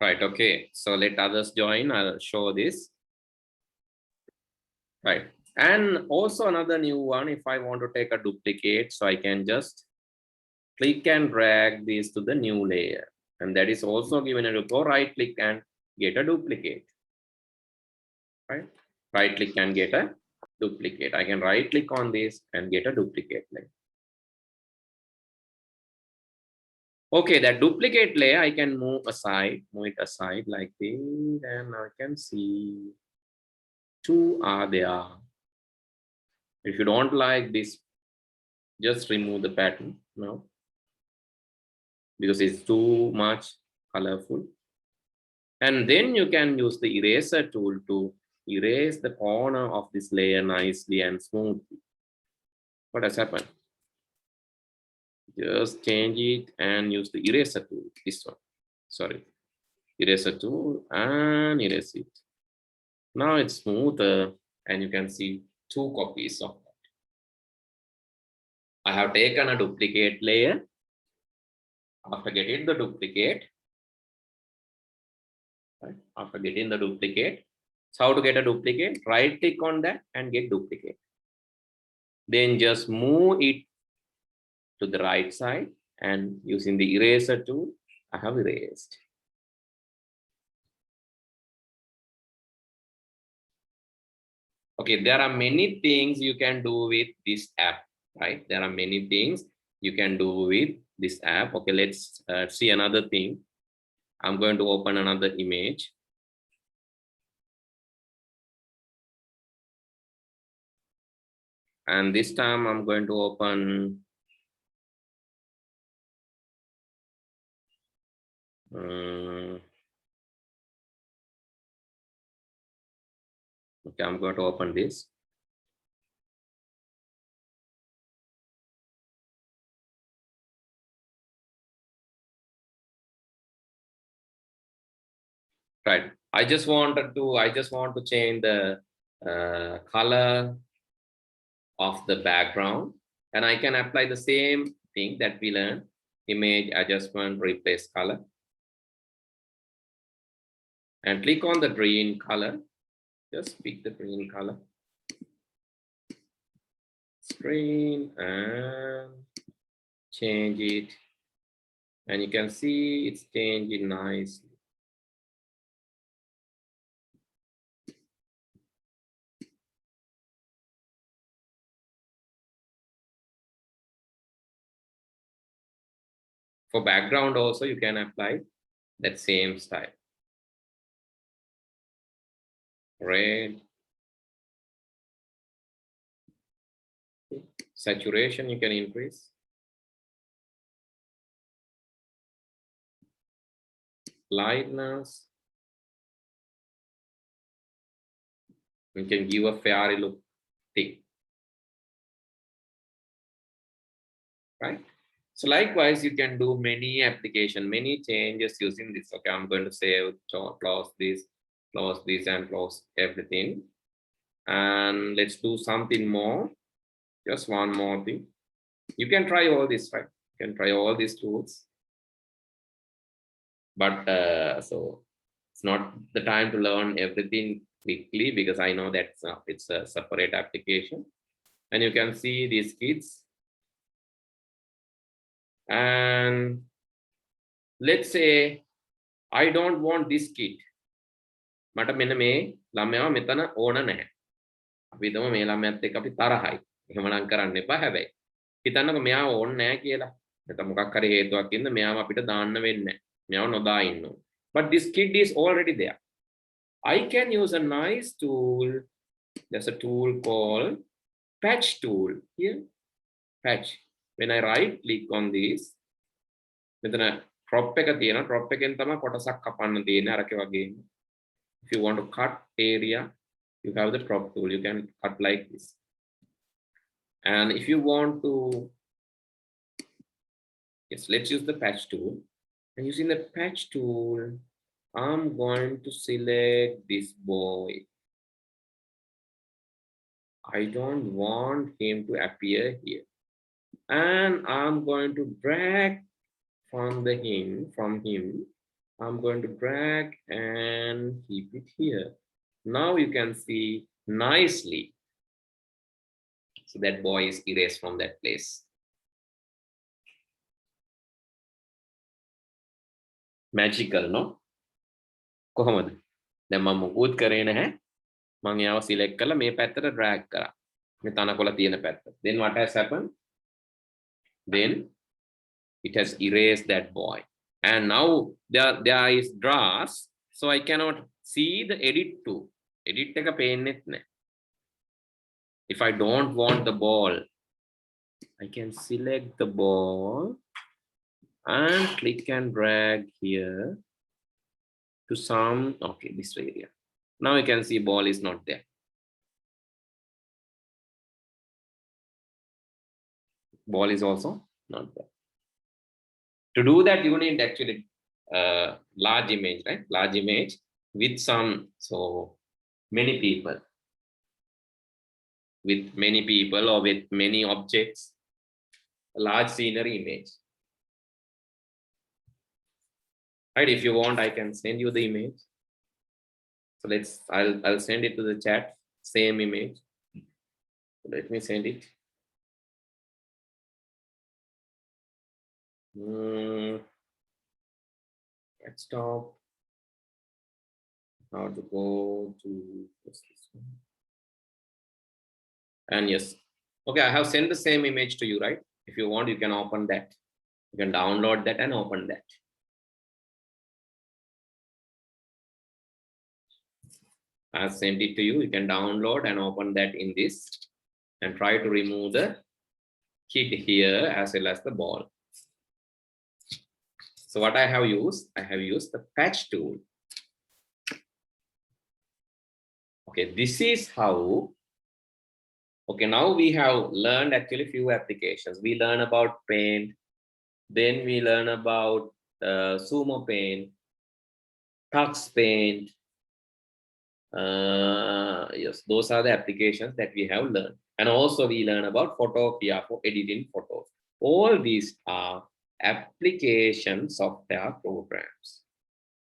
Right, okay. So let others join. I'll show this. Right. And also another new one, if I want to take a duplicate, so I can just click and drag this to the new layer. And that is also given a go right click and get a duplicate. Right? Right click and get a duplicate. I can right click on this and get a duplicate layer. Okay, that duplicate layer I can move it aside like this, and I can see two are there. If you don't like this, just remove the pattern now because it's too much colorful. And then you can use the eraser tool to erase the corner of this layer nicely and smoothly. What has happened? Just change it and use the eraser tool. This one, sorry, eraser tool and erase it. Now it's smoother and you can see two copies of that. I have taken a duplicate layer. After getting the duplicate, right? After getting the duplicate, so how to get a duplicate? Right click on that and get duplicate. Then just move it to the right side and using the eraser tool, I have erased. Okay, there are many things you can do with this app, right? There are many things you can do with this app. Okay, let's see another thing. I'm going to open another image. And this time I'm going to open okay, I'm going to open this. Right. I just want to change the color of the background, and I can apply the same thing that we learned: image adjustment, replace color, and click on the green color. Just pick the green color, screen, and change it, and you can see it's changing nicely. For background also, you can apply that same style. Red. Saturation you can increase. Lightness. You can give a fairy look thick. Right? So likewise, you can do many application, many changes using this. Okay, I'm going to save, close this, and close everything. And let's do something more. Just one more thing. You can try all this, right? You can try all these tools. But so it's not the time to learn everything quickly because I know that it's a separate application. And you can see these kids. And let's say I don't want this kid. මට මෙන්න මේ ළමයාව මෙතන ඕන නැහැ. අපි හිතමු මේ ළමයාත් එක්ක අපි තරහයි. එහෙමනම් කරන්න එපා හැබැයි. හිතන්නකො මෙයාව ඕන නැහැ කියලා. නැත්නම් මොකක් හරි හේතුවක් ඉන්න මෙයාව අපිට දාන්න වෙන්නේ නැහැ. මෙයාව නොදා ඉන්න ඕන. But this kid is already there. I can use a nice tool. There's a tool called patch tool here. Patch. When I right click on this, මෙතන crop එක තියෙනවා. crop එකෙන් තමයි කොටසක් කපන්න තියෙන්නේ අරක වගේ. If you want to cut area, you have the crop tool. You can cut like this. And if you want to, yes, let's use the patch tool. And using the patch tool, I'm going to select this boy. I don't want him to appear here. And I'm going to drag from him I'm going to drag and keep it here. Now you can see nicely. So that boy is erased from that place. Magical, no? කොහොමද? දැන් මම මොකුත් කරේ නැහැ. මම යාව select කරලා මේ පැත්තට drag කරා. මේ තනකොළ තියෙන පැත්ත. Then what has happened? Then it has erased that boy. And now there is grass, so I cannot see the edit too. Edit එක පේන්නෙත් නැහැ. If I don't want the ball, I can select the ball and click and drag here to some, okay, this area. Now you can see ball is not there. Ball is also not there. To do that, you need actually large image, right? Large image with some, so many people. With many people or with many objects, a large scenery image. Right, if you want, I can send you the image. So I'll send it to the chat, same image. Let me send it. Let's stop. How to go to this one. And yes, okay, I have sent the same image to you, right? If you want, you can open that. You can download that and open that. I have sent it to you. You can download and open that in this and try to remove the kit here as well as the ball. So what I have used the patch tool. Okay, this is how. Okay, now we have learned actually few applications. We learn about paint, then we learn about Sumo paint, Tux paint. Yes, those are the applications that we have learned. And also we learn about Photopia for editing photos. All these are application software programs.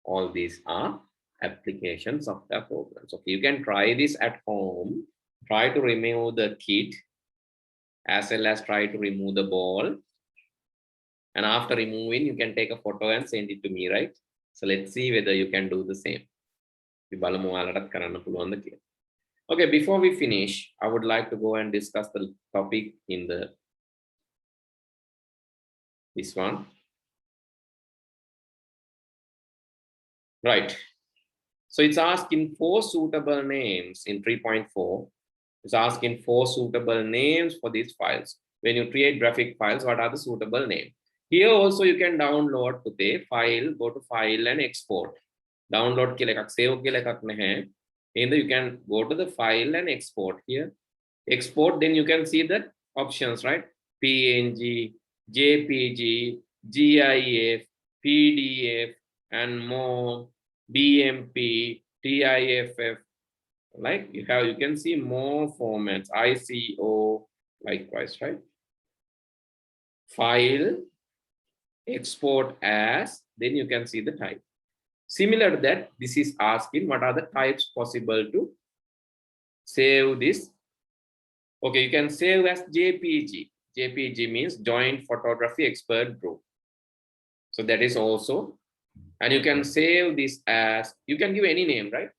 All these are application software programs. Okay, you can try this at home. Try to remove the kit as well as try to remove the ball. And after removing, you can take a photo and send it to me, right? So let's see whether you can do the same. Okay, before we finish, I would like to go and discuss the topic in this one. Right. So it's asking 4 suitable names in 3.4. It's asking 4 suitable names for these files. When you create graphic files, what are the suitable names? Here also you can download the file, go to file and export. Download ke liye save ke liye nahi. And you can go to the file and export here. Export, then you can see the options, right? PNG, JPG, GIF, PDF, and more, BMP, TIFF. Like you can see more formats, ICO, likewise, right? File, export as, then you can see the type. Similar to that, this is asking what are the types possible to save this. Okay, you can save as JPG. JPG means Joint Photography Expert Group. So that is also, and you can save this as, you can give any name, right?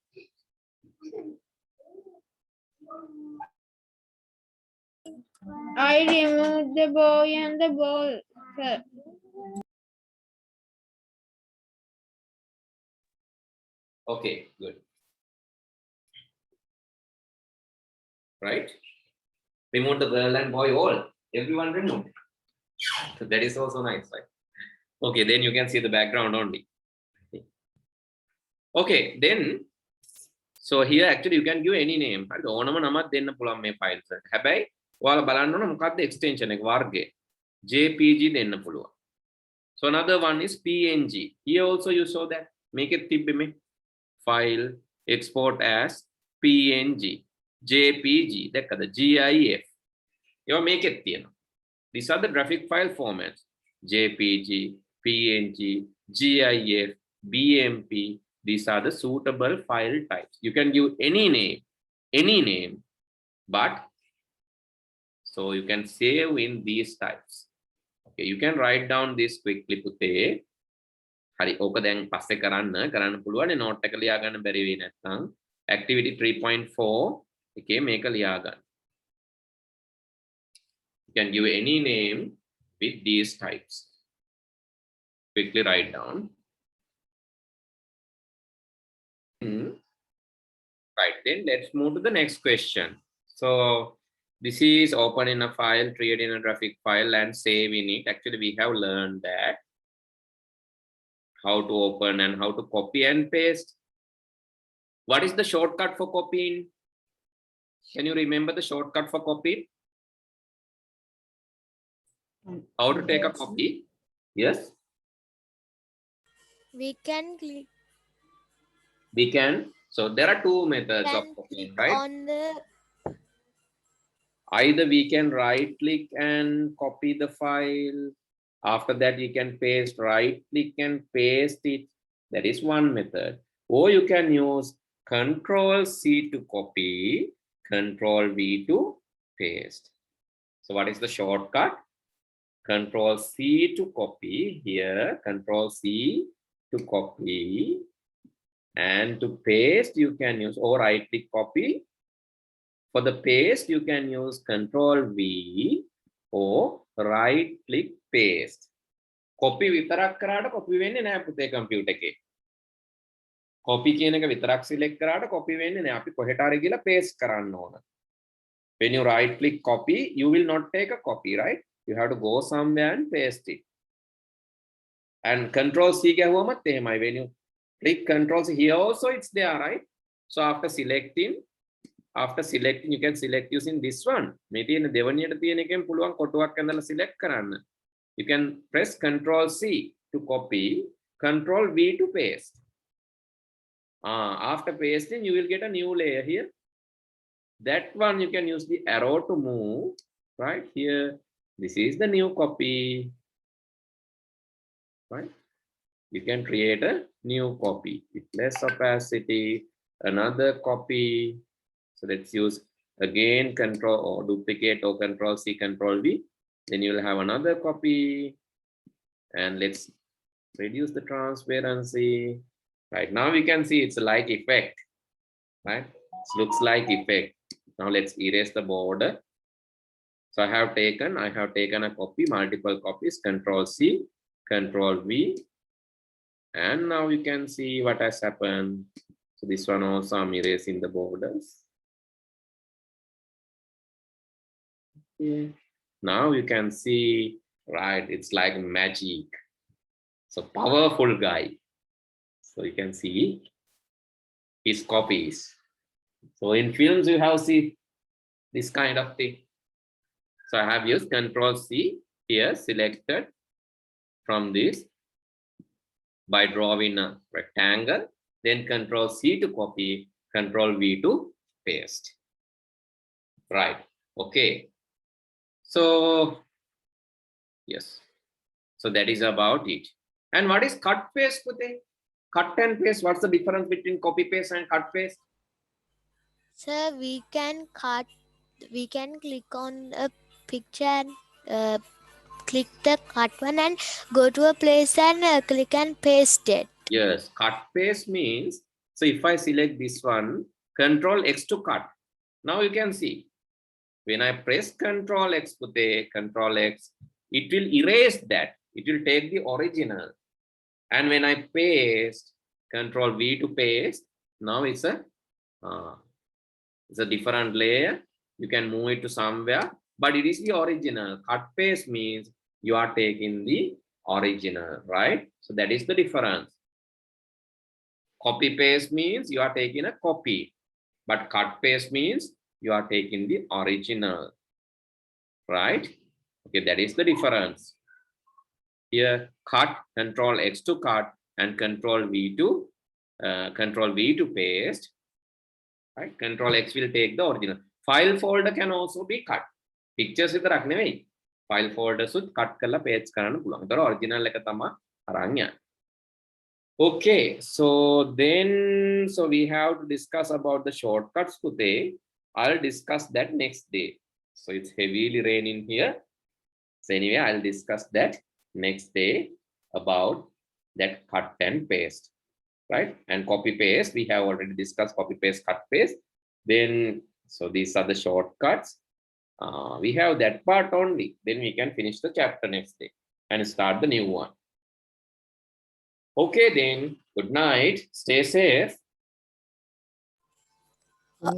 I removed the boy and the ball, sir. Okay, good. Right? Remove the girl and boy all. Everyone removed. So that is also nice, right? Okay, then you can see the background only. Okay, then, so here actually you can give any name. ඕනම නමක් දෙන්න පුළුවන් මේ files වලට. හැබැයි ඔයාලා බලන්න ඕන මොකක්ද extension එක වර්ගය. JPG දෙන්න පුළුවන්. So another one is PNG. Here also you saw that. Make it තිබ්බේ මේ file export as PNG, JPG, දැක්කද? GIF. ඒවා මේකෙත් තියෙනවා. These are the graphic file formats. JPG, PNG, GIF, BMP. These are the suitable file types. You can give any name, but so you can save in these types. Okay, you can write down this quickly, Pute. Hari oka දැන් පස්සේ කරන්න පුළුවන් note එක ලියා ගන්න බැරි වෙයි නැත්නම් activity 3.4 එකේ මේක ලියා ගන්න. You can give any name with these types. Quickly write down. Right, then let's move to the next question. So this is open in a file, create in a graphic file and save in it. Actually, we have learned that how to open and how to copy and paste. What is the shortcut for copying? Can you remember the shortcut for copying? How to take a copy? Yes? We can click. We can. So there are two methods of copying, right? On the Either we can right click and copy the file. After that, you can paste, right click and paste it. That is one method. Or you can use Control C to copy, Control V to paste. So what is the shortcut? Control C to copy here, Control C to copy, and to paste you can use, or right click copy. For the paste you can use Control V or right click paste. Copy විතරක් කරාට copy වෙන්නේ නැහැ පුතේ computer එකේ. Copy කියන එක විතරක් select කරාට copy වෙන්නේ නැහැ. අපි කොහෙට හරි ගිහලා paste කරන්න ඕන. When you right click copy, you will not take a copy, right? You have to go somewhere and paste it. And Control C ගැහුවමත් එහෙමයි. When you click Control C, here also it's there, right? So after selecting, you can select using this one. මේ තියෙන දෙවණියට තියෙන එකෙන් පුළුවන් කොටුවක් ඇඳලා select කරන්න. You can press Control C to copy, Control V to paste. After pasting, you will get a new layer here. That one you can use the arrow to move, right here. This is the new copy, right? You can create a new copy with less opacity, another copy. So let's use again Control or duplicate or Control C, Control V. Then you will have another copy. And let's reduce the transparency. Right now we can see it's like effect, right? It looks like effect. Now let's erase the border. So I have taken a copy, multiple copies, Control C, Control V. And now you can see what has happened. So this one also I'm erasing the borders. Okay. Now you can see, right, it's like magic. So powerful guy. So you can see his copies. So in films you have seen this kind of thing. So I have used Control C here, selected from this by drawing a rectangle, then Control C to copy, Control V to paste. Right, okay. So yes, so that is about it. And what is cut paste, Pute? Cut and paste, what's the difference between copy paste and cut paste? sir, we can click on a picture and click the cut one and go to a place and click and paste it. Yes, cut paste means, so if I select this one, Control X to cut. Now you can see, when I press Control X, Pute, Control X, it will erase that. It will take the original. And when I paste, Control V to paste, now it's a different layer. You can move it to somewhere, but it is the original. Cut paste means you are taking the original, right? So that is the difference. Copy paste means you are taking a copy, but cut paste means you are taking the original, right? Okay, that is the difference. Here, cut, Control X to cut, and Control V to paste. Right? Control X will take the original. File folder can also be cut. Pictures විතරක් නෙවෙයි. File folders උත් cut කරලා paste කරන්න පුළුවන්. ඒතර original එක තමයි අරන් යන්නේ. Okay, so then, so we have to discuss about the shortcuts today. I'll discuss that next day. So it's heavily raining here. So anyway, I'll discuss that next day about that cut and paste, right? And copy paste, we have already discussed copy paste, cut paste. Then, so these are the shortcuts. We have that part only. Then we can finish the chapter next day and start the new one. Okay, then. Good night. Stay safe.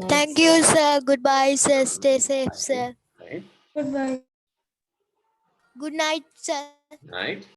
Thank you, sir. Goodbye, sir. Stay safe, sir. Right. Goodbye. Good night, sir. Right.